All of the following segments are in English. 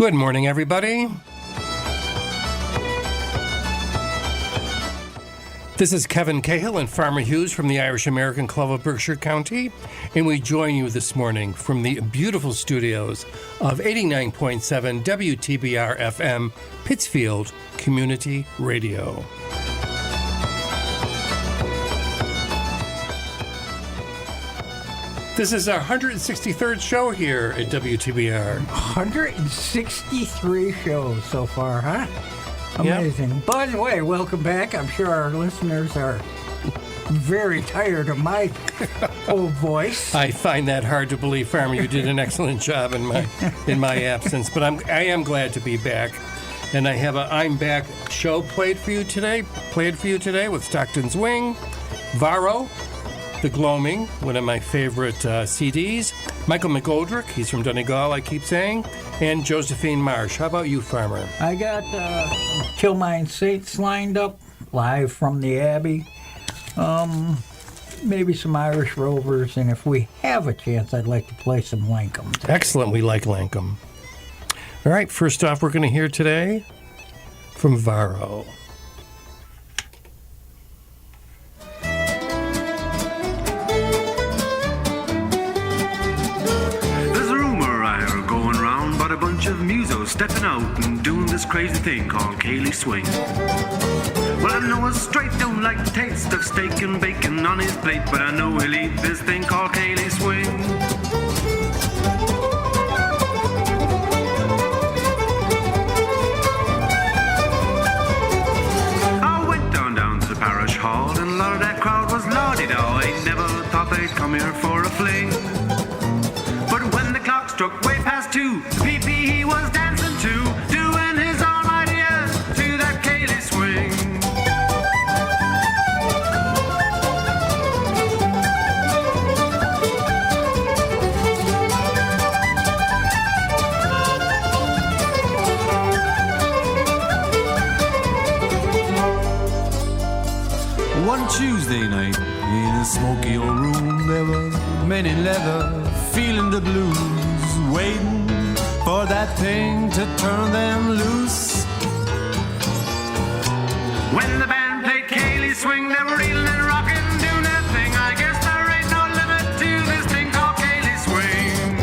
Good morning, everybody. This is Kevin Cahill and Farmer Hughes from the Irish American Club of Berkshire County, and we join you this morning from the beautiful studios of 89.7 WTBR-FM, Pittsfield Community Radio. This is our 163rd show here at WTBR. 163 shows so far, huh? Amazing. Yep. By the way, welcome back. I'm sure our listeners are very tired of my old voice. I find that hard to believe, Farmer. You did an excellent job in my absence, but I am glad to be back. And I have a I'm Back show played for you today with Stockton's Wing, Varro, The Gloaming, one of my favorite CDs, Michael McGoldrick, he's from Donegal, I keep saying, and Josephine Marsh. How about you, Farmer? I got Kilmine Saints lined up, live from the Abbey, maybe some Irish Rovers, and if we have a chance, I'd like to play some Lankum today. Excellent, we like Lankum. All right, first off, we're going to hear today from Varro. A bunch of musos stepping out and doing this crazy thing called Cayley Swing. Well, I know a straight don't like the taste of steak and bacon on his plate, but I know he'll eat this thing called Cayley Swing. I went down to the parish hall, and a lot of that crowd was lordy-do. I never thought they'd come here for a fling. But when the clock struck way past 2, the PP he was dancing to, doing his almighty to that Cayley swing. One Tuesday night in a smoky old room, there were men in leather feeling the blues, waiting for that thing to turn them loose. When the band played Cayley Swing, they were reeling and rocking, doing their thing. I guess there ain't no limit to this thing called Cayley Swing.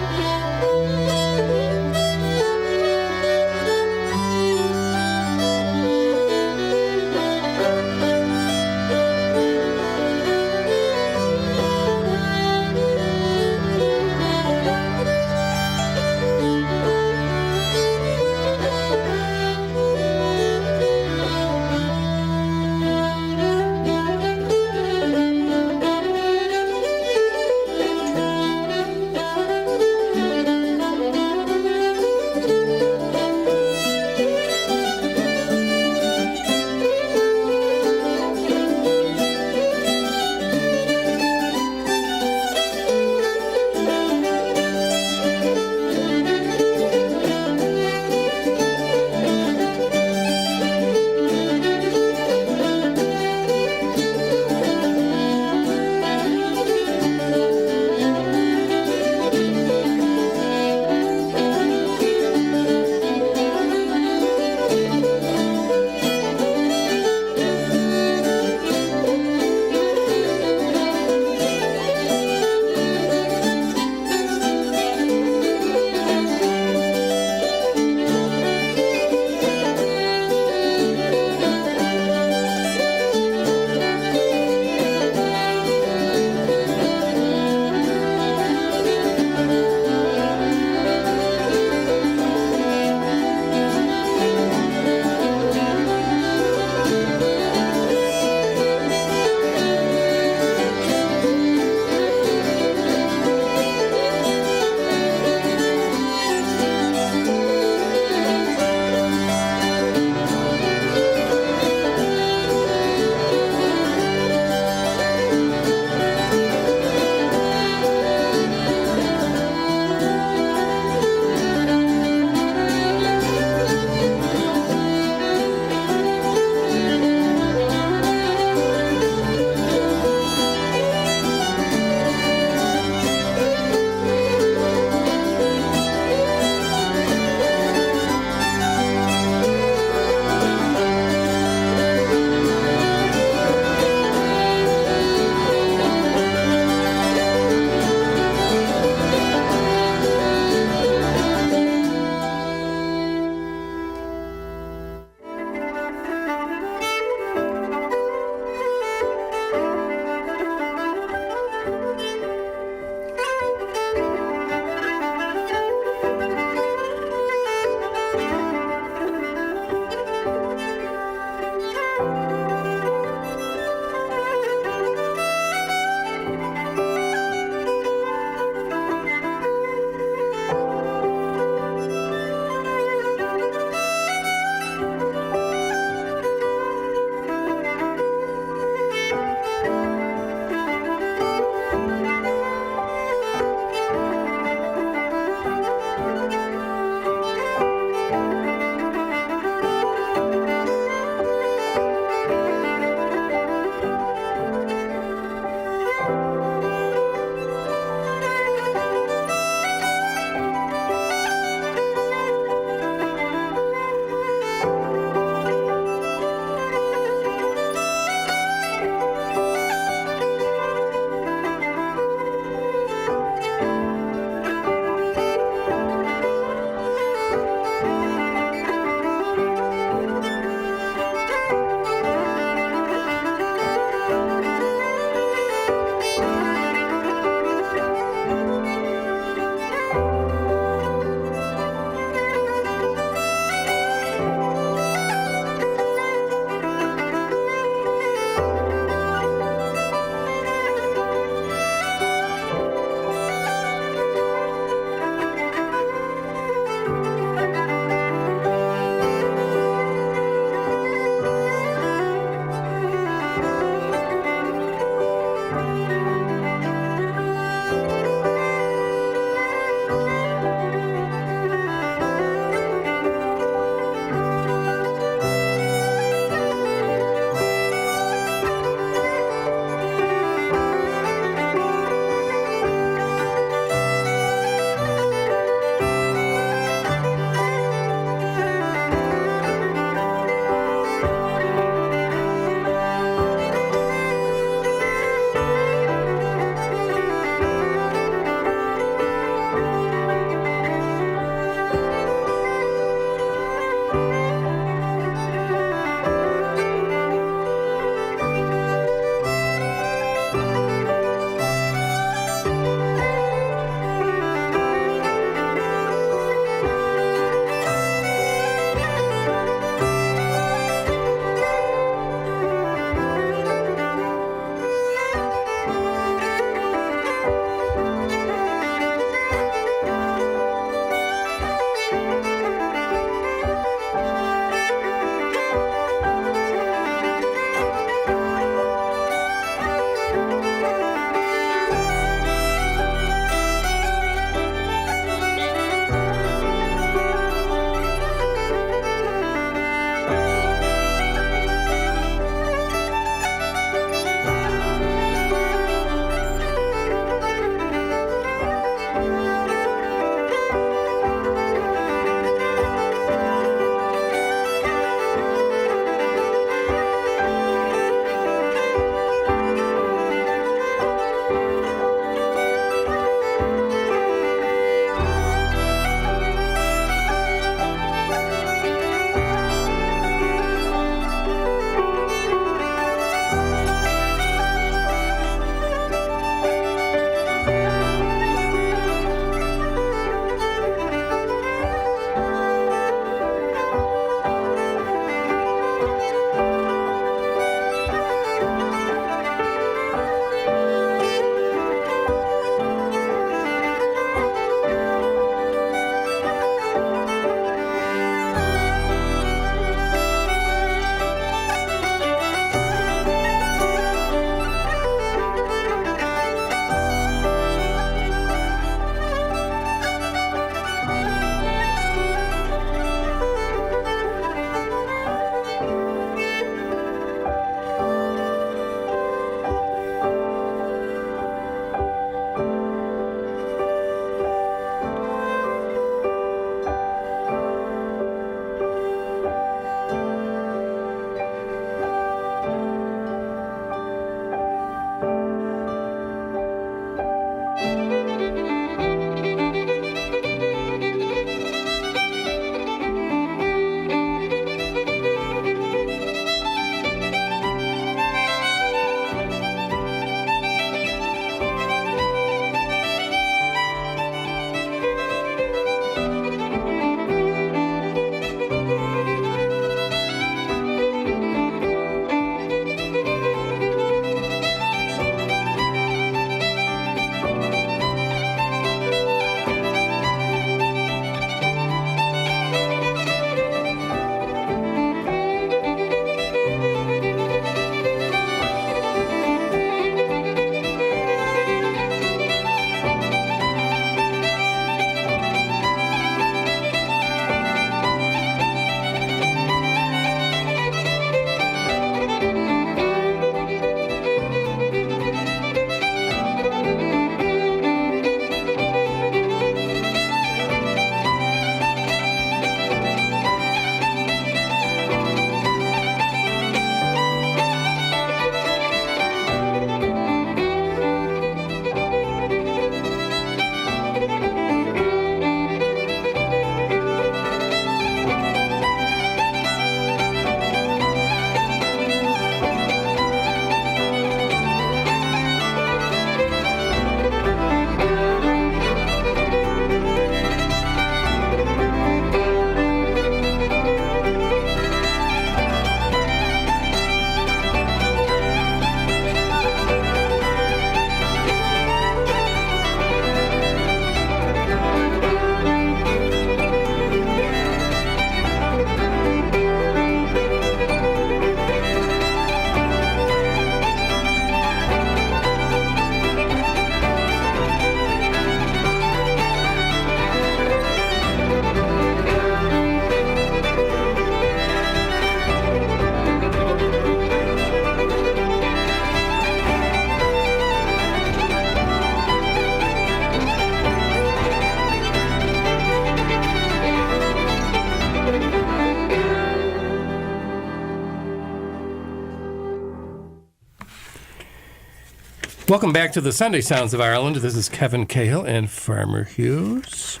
Welcome back to the Sunday Sounds of Ireland. This is Kevin Cahill and Farmer Hughes.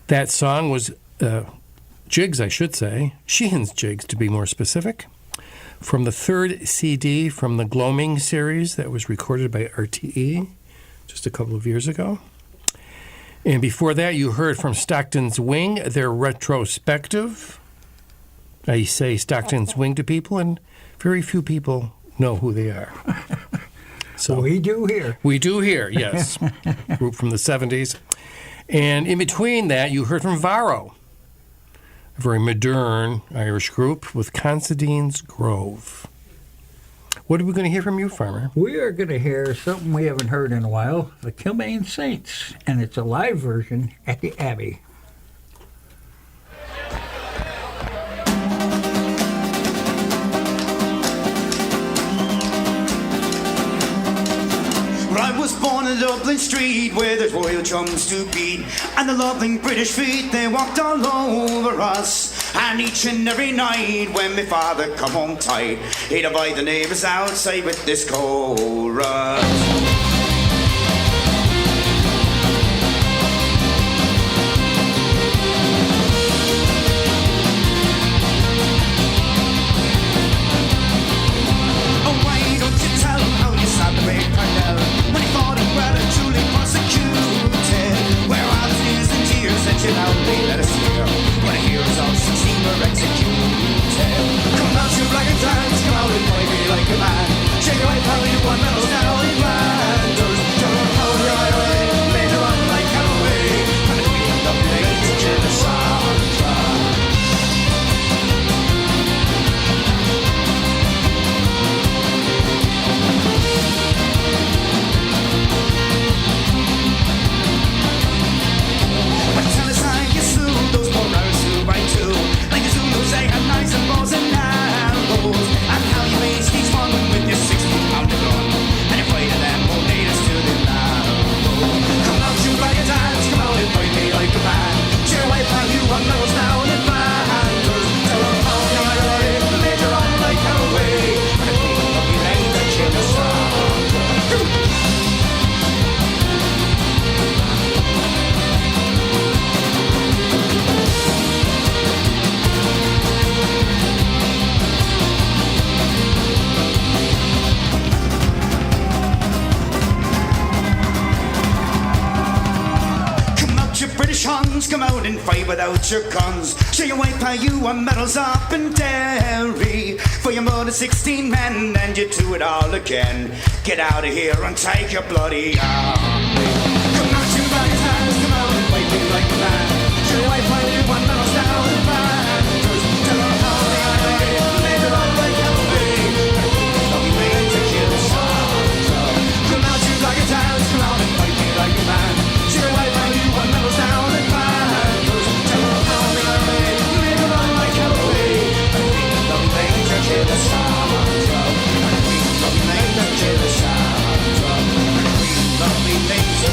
That song was Jigs, I should say, Sheehan's Jigs to be more specific, from the third CD from the Gloaming series that was recorded by RTE just a couple of years ago. And before that, you heard from Stockton's Wing, their retrospective. I say Stockton's Wing to people, and very few people know who they are. So we do here. We do here, yes. Group from the 70s. And in between that, you heard from Varro, a very modern Irish group with Considine's Grove. What are we going to hear from you, Farmer? We are going to hear something we haven't heard in a while, the Kilmaine Saints, and it's a live version at the Abbey. I was born in Dublin Street where the royal drums do beat, and the loving British feet, they walked all over us. And each and every night when my father come home tight, he'd invite the neighbours outside with this chorus. Let us hear when the heroes of 16 were executed. Come out, you black and tans, come out and play me like a man. Shake your white power, you won medals now in Flanders. Turn on how the IRA, later on like Callaway, and the Queen of the Late to Genesandra. They have knives and bows and arrows, and how you ace each one with your 60-pounder gun, and you fight them all natives to the marrow. Come out, you like a dance, come out and fight me like a man. Cheer away, pal, you want medals now in Flanders. Tell them how the IRA later on like Callaway, and the Queen of the Late to Genesandra. British Huns, come out and fight without your guns. Show your white pie, you want medals up in Derry. For your more than 16 men, and you do it all again. Get out of here and take your bloody army. Come out, you black hands, come out and fight me like a man. Show your white pie, you want medals down in Flanders. Tell them how the IRA later on like Callaway, and we made to kill the Sandra. Come out, you black hands, come out and fight me like a man. Show your white pie, you want medals down in Flanders. Tell them how the IRA later on like Callaway, and we made to kill the Sandra. And we made to kill the Sandra. And we made to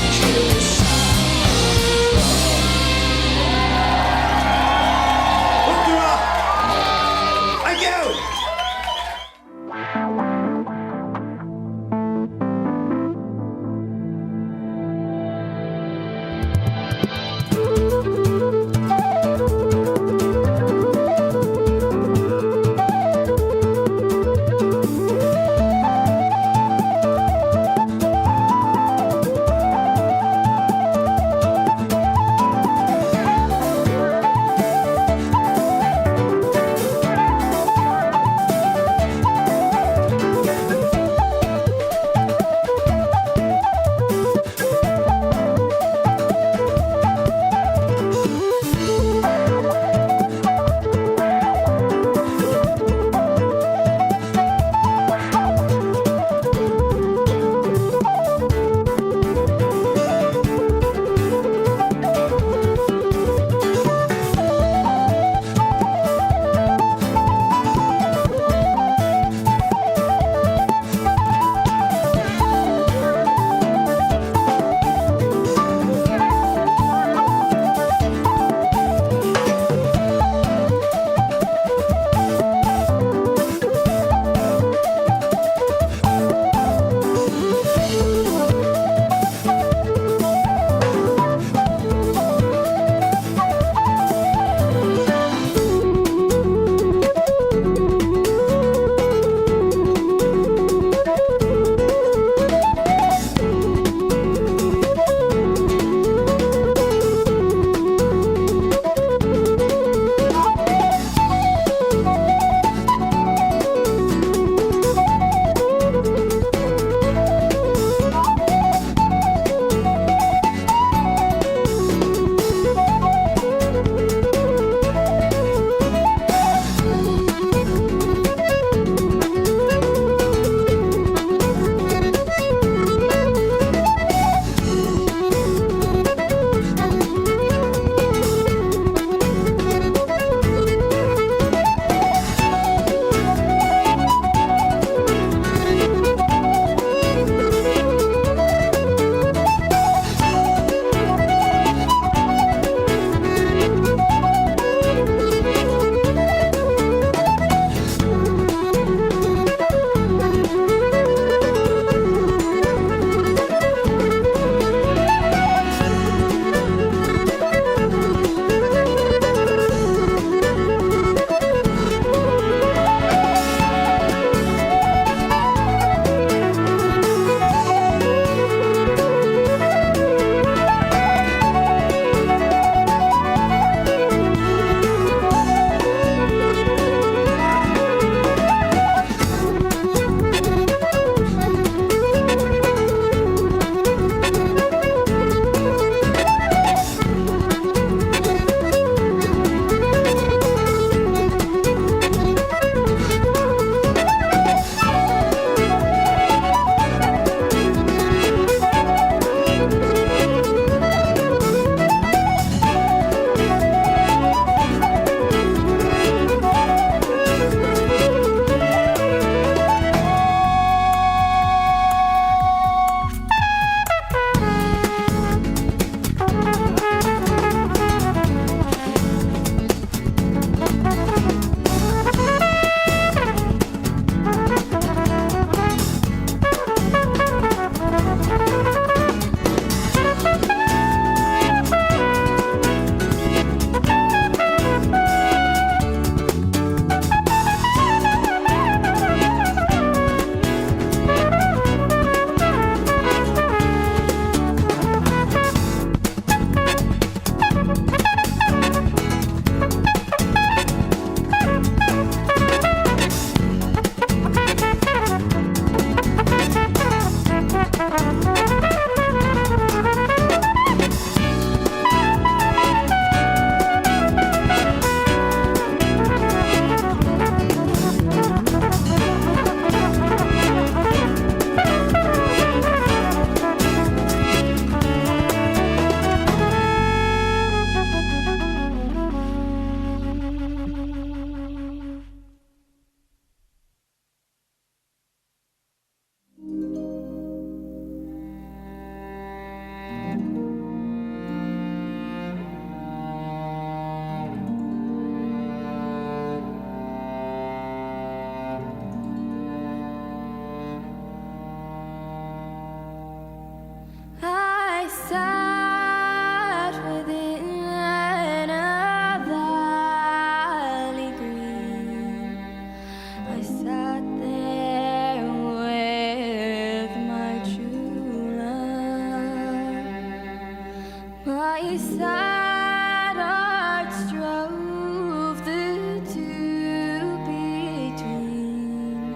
My sad heart strove the two between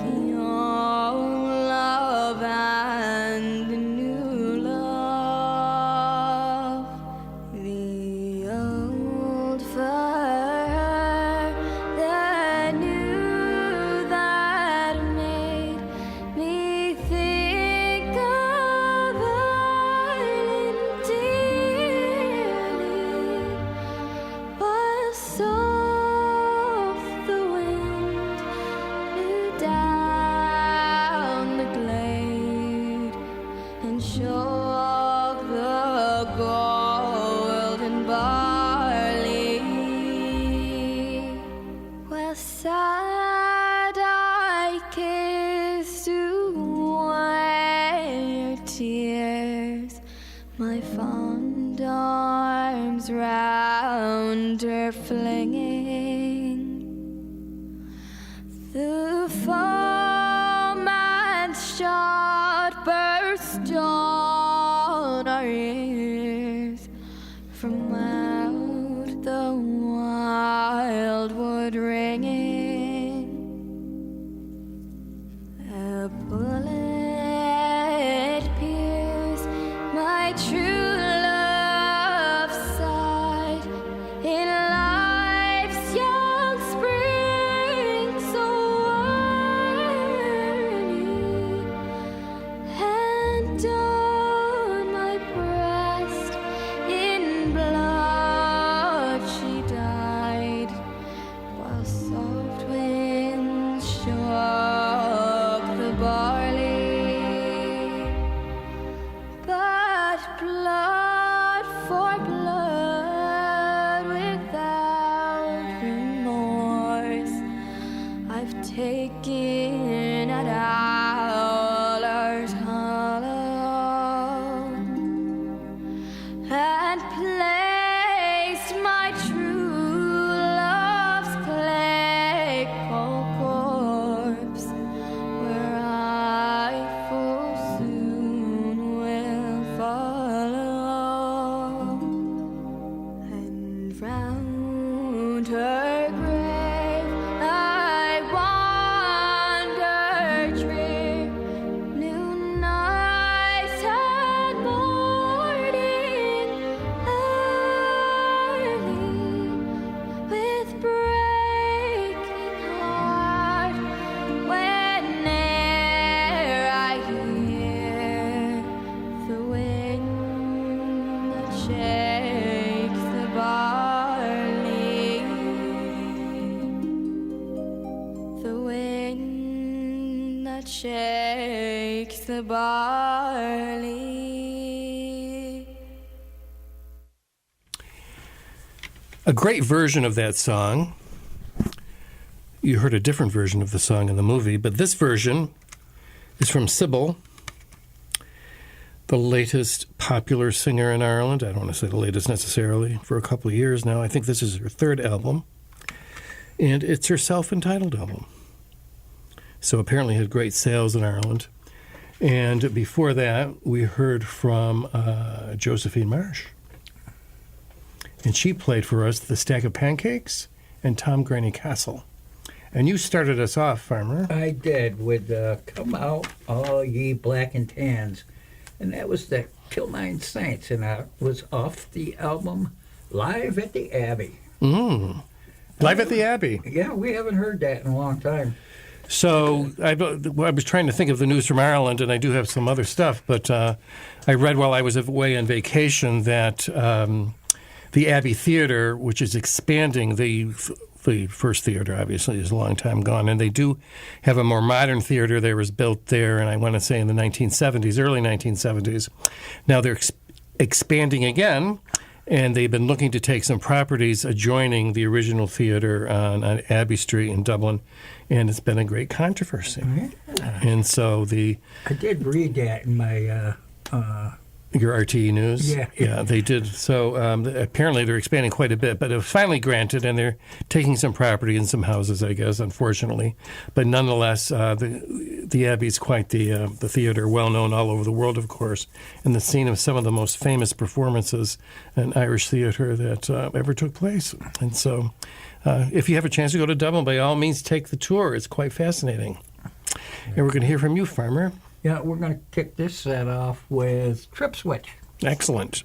the old love and the new love, the old fire, the new that made me think of Ireland dearly, was soft the wind blew down the glade and shook the golden barley. Well, sad I kissed away your tears, my fond arms round her flinging. The foam and shot burst on our ears from out the wildwood ringing. A bullet pierced my true love's side in life's young spring so early, and on my breast in blood she died, while soft winds shook the barley. But blood for blood without remorse I've taken at Owler's Hollow and placed my true love's clay cold corpse where I full soon will follow. And round her grave I wandered drear, noon, night, and morning early, with breaking heart whene'er I hear the wind that shakes the barley, the wind that shakes the barley. A great version of that song. You heard a different version of the song in the movie, but this version is from Sybil, the latest popular singer in Ireland. I don't want to say the latest necessarily, for a couple of years now. I think this is her third album, and it's her self-entitled album. So apparently had great sales in Ireland. And before that, we heard from Josephine Marsh. And she played for us The Stack of Pancakes and Tom Graney Castle. And you started us off, Farmer. I did with Come Out All Ye Black and Tans. And that was the Kilnine Saints, and it was off the album Live at the Abbey. Live at the Abbey. Yeah, we haven't heard that in a long time. So I was trying to think of the news from Ireland, and I do have some other stuff, but I read while I was away on vacation that the Abbey Theatre, which is expanding, the first theater obviously is a long time gone, and they do have a more modern theater that was built there, and I want to say in the 1970s, early 1970s. Now they're expanding again, and they've been looking to take some properties adjoining the original theater on Abbey Street in Dublin, and it's been a great controversy. Yeah. And so I did read that in my Your RTE News? Yeah. Yeah, they did. So apparently they're expanding quite a bit, but it was finally granted, and they're taking some property and some houses, I guess, unfortunately. But nonetheless, the Abbey is quite the theater, well known all over the world, of course, and the scene of some of the most famous performances in Irish theater that ever took place. And so if you have a chance to go to Dublin, by all means, take the tour. It's quite fascinating. And we're going to hear from you, Farmer. Yeah, we're going to kick this set off with Trip Switch. Excellent.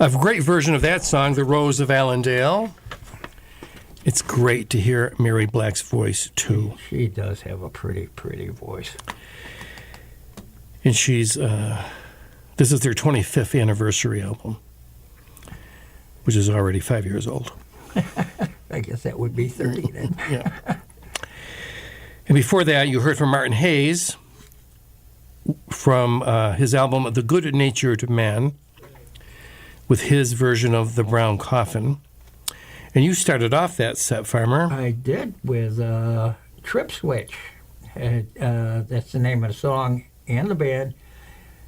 A great version of that song, The Rose of Allendale. It's great to hear Mary Black's voice, too. She does have a pretty, pretty voice. And she's, this is their 25th anniversary album, which is already 5 years old. I guess that would be 30 then. Yeah. And before that, you heard from Martin Hayes from his album, The Good-Natured Man, with his version of The Brown Coffin. And you started off that set, Farmer. I did with Trip Switch. That's the name of the song and the band.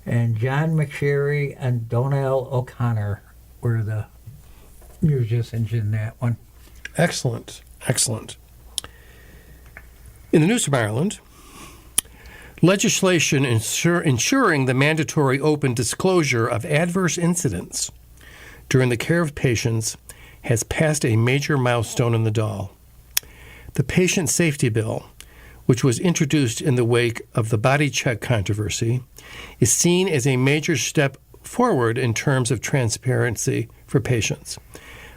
And John McSherry and Donnell O'Connor were the musicians in that one. Excellent, excellent. In the news from Ireland, legislation ensuring the mandatory open disclosure of adverse incidents during the care of patients has passed a major milestone in the Dáil. The Patient Safety Bill, which was introduced in the wake of the body check controversy, is seen as a major step forward in terms of transparency for patients.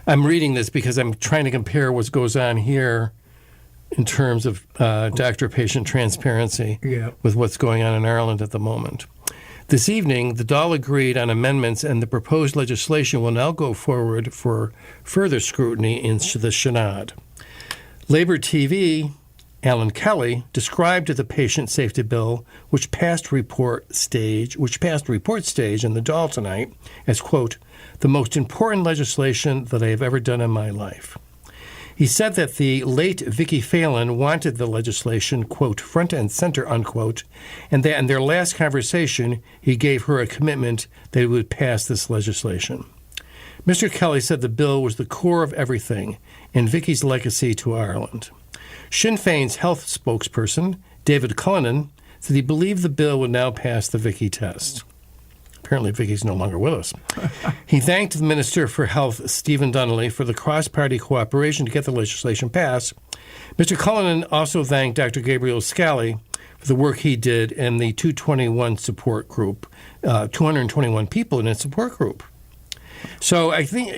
I'm reading this because I'm trying to compare what goes on here in terms of doctor-patient transparency with what's going on in Ireland at the moment. This evening, the Dáil agreed on amendments, and the proposed legislation will now go forward for further scrutiny in the Seanad. Labour TV, Alan Kelly, described the Patient Safety Bill, which passed report stage in the Dáil tonight, as, quote, the most important legislation that I have ever done in my life. He said that the late Vicky Phelan wanted the legislation, quote, front and center, unquote, and that in their last conversation, he gave her a commitment that he would pass this legislation. Mr. Kelly said the bill was the core of everything and Vicky's legacy to Ireland. Sinn Féin's health spokesperson, David Cullinan, said he believed the bill would now pass the Vicky test. Apparently, Vicky's no longer with us. He thanked the Minister for Health, Stephen Donnelly, for the cross-party cooperation to get the legislation passed. Mr. Cullinan also thanked Dr. Gabriel Scally for the work he did in the 221 support group, 221 people in its support group. So I think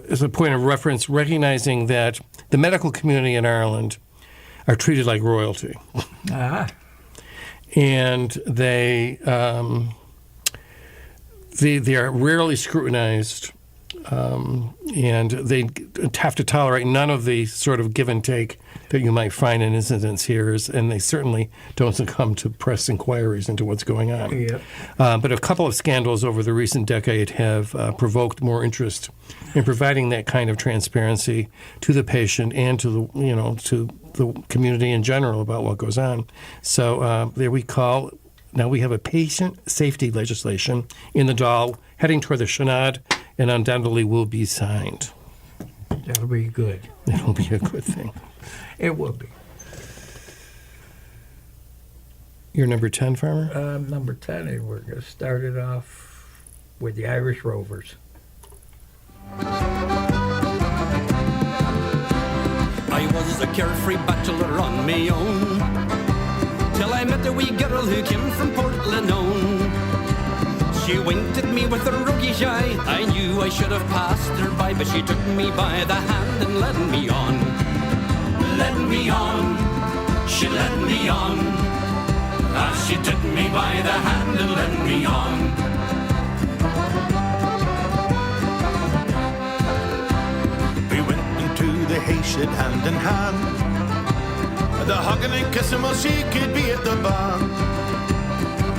as a point of reference, recognizing that the medical community in Ireland are treated like royalty. And they are rarely scrutinized, and they have to tolerate none of the sort of give and take that you might find in incidents here, and they certainly don't succumb to press inquiries into what's going on. Yep. But a couple of scandals over the recent decade have provoked more interest in providing that kind of transparency to the patient and to the community in general about what goes on. So now we have a patient safety legislation in the Dáil heading toward the Seanad, and undoubtedly will be signed. That'll be good. It'll be a good thing. It will be. You're number 10, Farmer? Number 10, and we're going to start it off with the Irish Rovers. I was a carefree bachelor on me own, till I met a wee girl who came from Portlanone. She winked at me with a roguish eye. I knew I should have passed her by, but she took me by the hand and led me on. Led me on, she led me on, as she took me by the hand and led me on. We went into the hayshed hand in hand, the hugging and kissing while she could be at the band.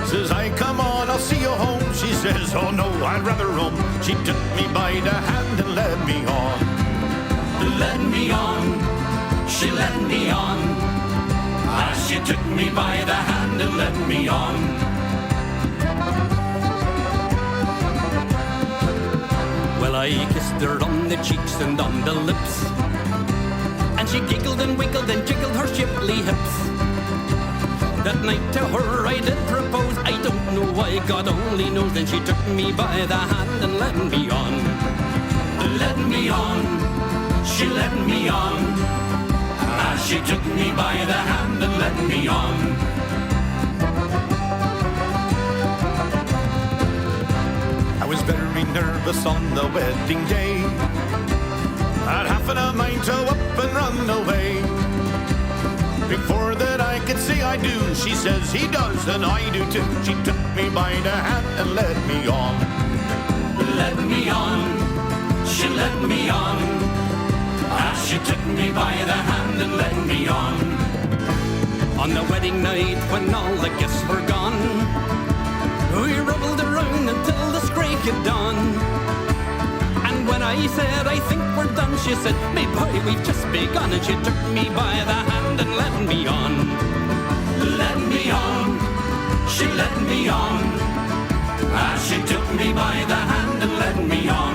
Says I, come on, I'll see you home. She says, oh no, I'd rather roam. She took me by the hand and led me on. Led me on, she led me on, as she took me by the hand and led me on. Well, I kissed her on the cheeks and on the lips, and she giggled and wiggled and jiggled her shapely hips. That night to her I did propose. I don't know why, God only knows. Then she took me by the hand and led me on. Led me on, she led me on, as she took me by the hand and led me on. I was very nervous on the wedding day. I'd half a mind to up and run away. Before that I could say I do, she says he does and I do too. She took me by the hand and led me on. Led me on, she led me on. She took me by the hand and led me on. On the wedding night when all the guests were gone, we revelled around until the scrape had dawn. And when I said, I think we're done, she said, me boy, we've just begun. And she took me by the hand and led me on. Led me on, she led me on. She took me by the hand and led me on.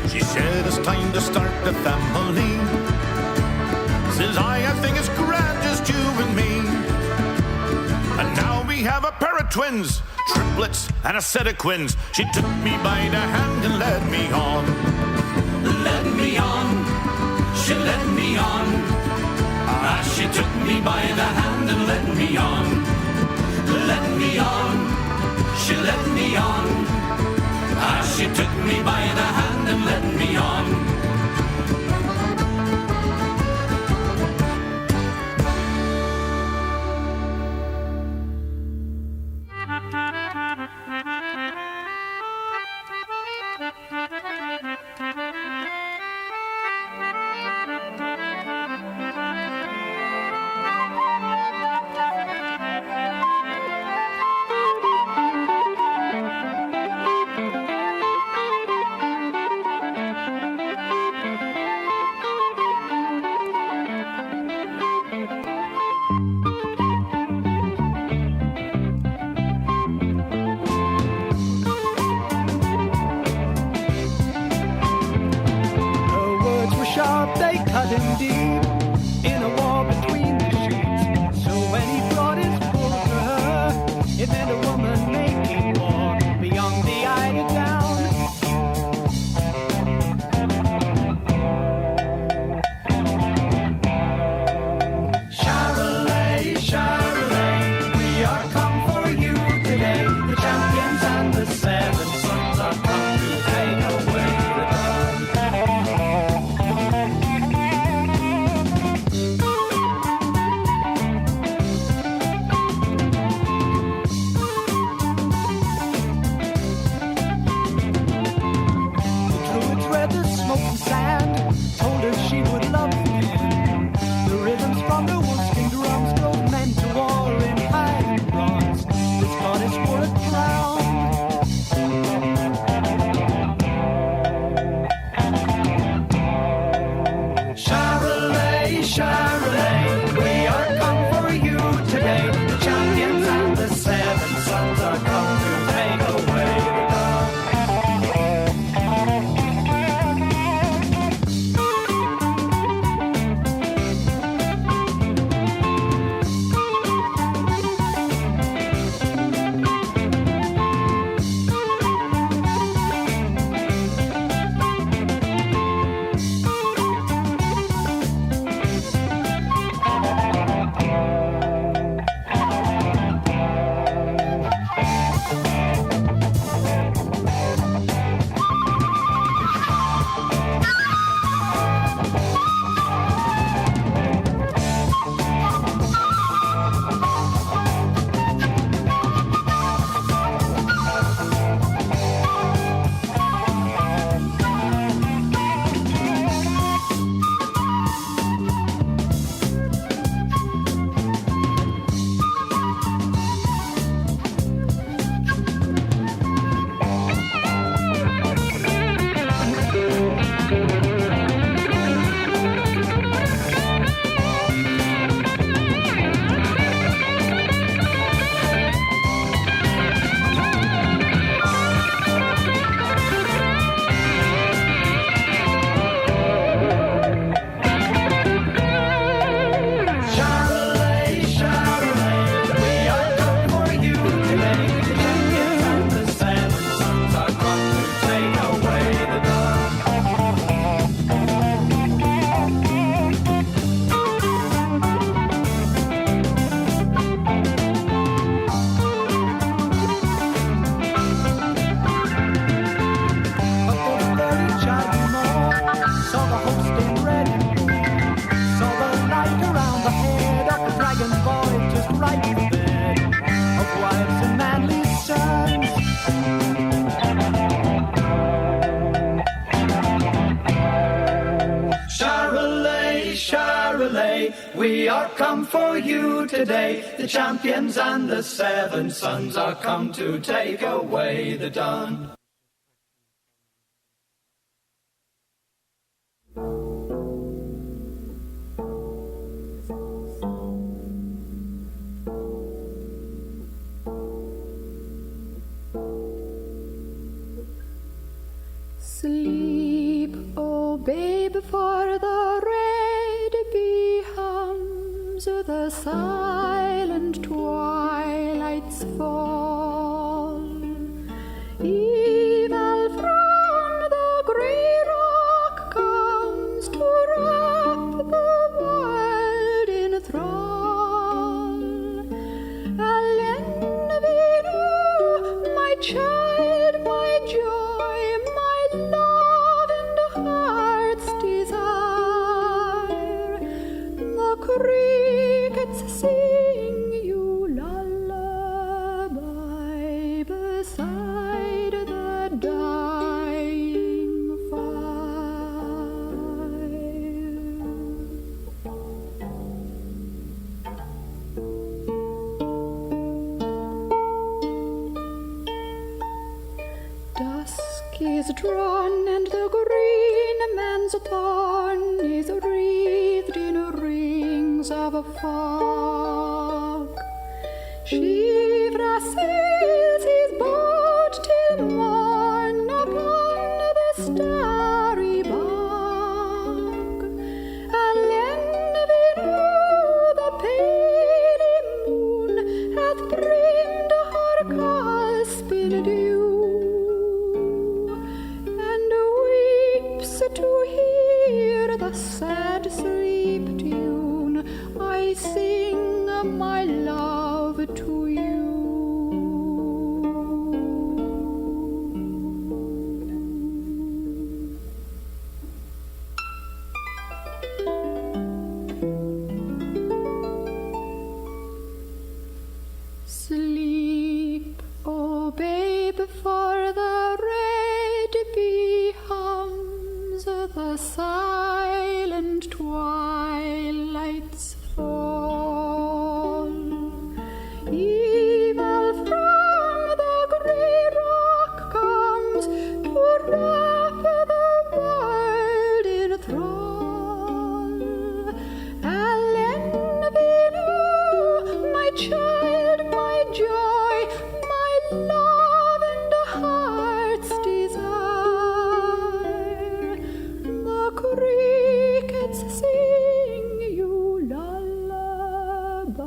She said it's time to start the family. Says I think it's grand, just you and me. And now we have a pair of twins, triplets and a set of quins. She took me by the hand and led me on. Led me on, she led me on. She took me by the hand and led me on. Led me on, she led me on. She took me by the hand and led me on. say, we are come for you today. The champions and the seven sons are come to take away the Dun. Sleep, oh babe, for the red bee hums, the silent twilights fall. Evil from the grey rock comes to wrap the world in thrall. Alenvino, my child, my joy, my love and heart's desire, the crickets sing you lullaby beside the dying fire. Dusk is drawn and the green man's thorn is wreathed in rings of fog. Shivra sails his boat till morn upon the starry bog. Alenvino, the pale moon, hath brimmed her cusp in dew, and weeps to hear the sad sleep tune I sing, my love, to you. Sleep, oh babe, for the red bee hums, the silent twilights fall. Evil from the grey rock comes to wrap the world in thrall. Alenvino, my child, my joy, my love and heart's desire, the crickets sing you lullaby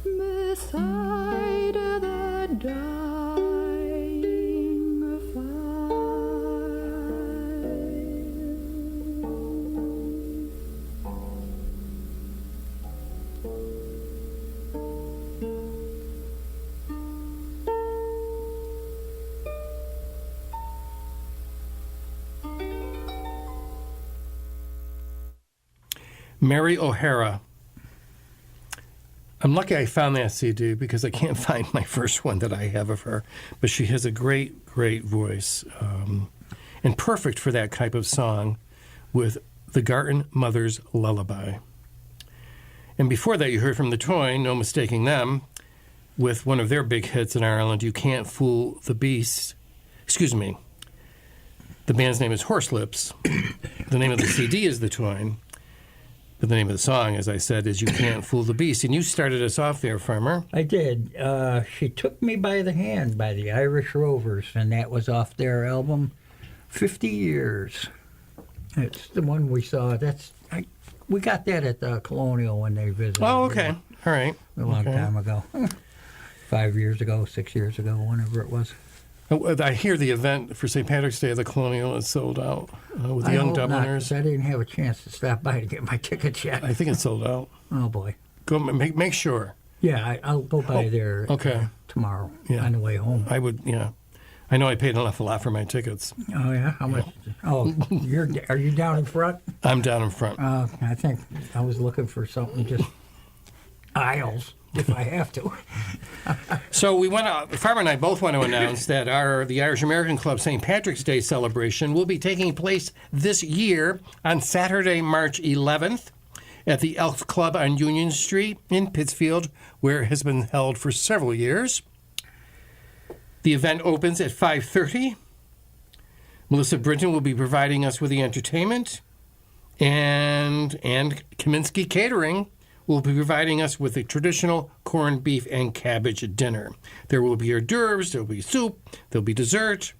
beside the dying fire. Mary O'Hara. I'm lucky I found that CD because I can't find my first one that I have of her. But she has a great, great voice and perfect for that type of song with the Garton Mother's Lullaby. And before that, you heard from The Toy, No Mistaking Them, with one of their big hits in Ireland, You Can't Fool the Beast. Excuse me. The band's name is Horselips. The name of the CD is The Toy. But the name of the song, as I said, is You Can't Fool the Beast. And you started us off there, Farmer. I did. She Took Me by the Hand by the Irish Rovers, and that was off their album 50 Years. It's the one we saw. We got that at the Colonial when they visited. Oh, okay. All right. A long time ago. 5 years ago, 6 years ago, whenever it was. I hear the event for St. Patrick's Day at the Colonial is sold out with the Young Dubliners. I didn't have a chance to stop by to get my tickets yet. I think it's sold out. Oh, boy. Go make sure. Yeah, I'll go by there tomorrow on the way home. I would, yeah. I know I paid an awful lot for my tickets. Oh, yeah? How much? Oh, are you down in front? I'm down in front. I think I was looking for something just aisles. If I have to. So we went out. Farmer and I both want to announce that the Irish American Club St. Patrick's Day celebration will be taking place this year on Saturday, March 11th at the Elks Club on Union Street in Pittsfield, where it has been held for several years. The event opens at 5:30. Melissa Brinton will be providing us with the entertainment, and Kaminsky Catering will be providing us with the traditional corned beef and cabbage dinner. There will be hors d'oeuvres, there will be soup, there will be dessert,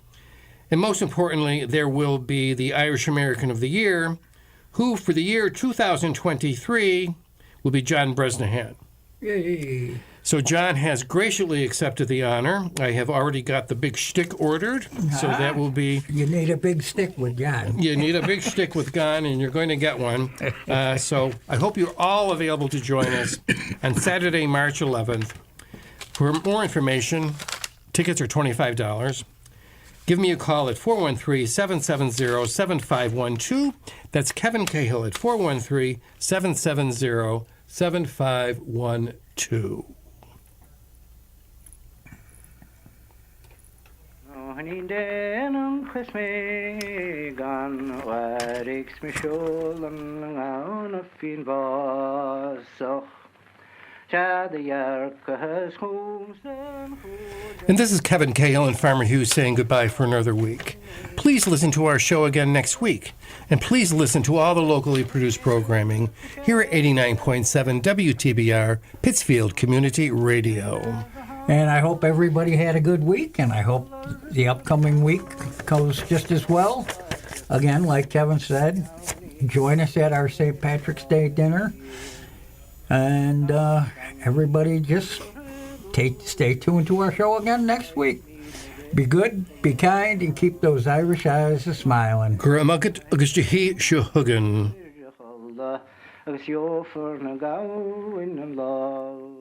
and most importantly, there will be the Irish American of the Year, who for the year 2023 will be John Bresnahan. Yay. So John has graciously accepted the honor. I have already got the big shtick ordered, so that will be... You need a big stick with John. You need a big shtick with John, and you're going to get one. So I hope you're all available to join us on Saturday, March 11th. For more information, tickets are $25. Give me a call at 413-770-7512. That's Kevin Cahill at 413-770-7512. Honey, den chus me gan warix me sholan ngaun a fin vasoch. And this is Kevin Cahill and Farmer Hughes saying goodbye for another week. Please listen to our show again next week. And please listen to all the locally produced programming here at 89.7 WTBR Pittsfield Community Radio. And I hope everybody had a good week, and I hope the upcoming week goes just as well. Again, like Kevin said, join us at our St. Patrick's Day dinner. And everybody just stay tuned to our show again next week. Be good, be kind, and keep those Irish eyes a-smiling. Gramagat agus Jehi Shuhugan. Agus yo for na gau in love.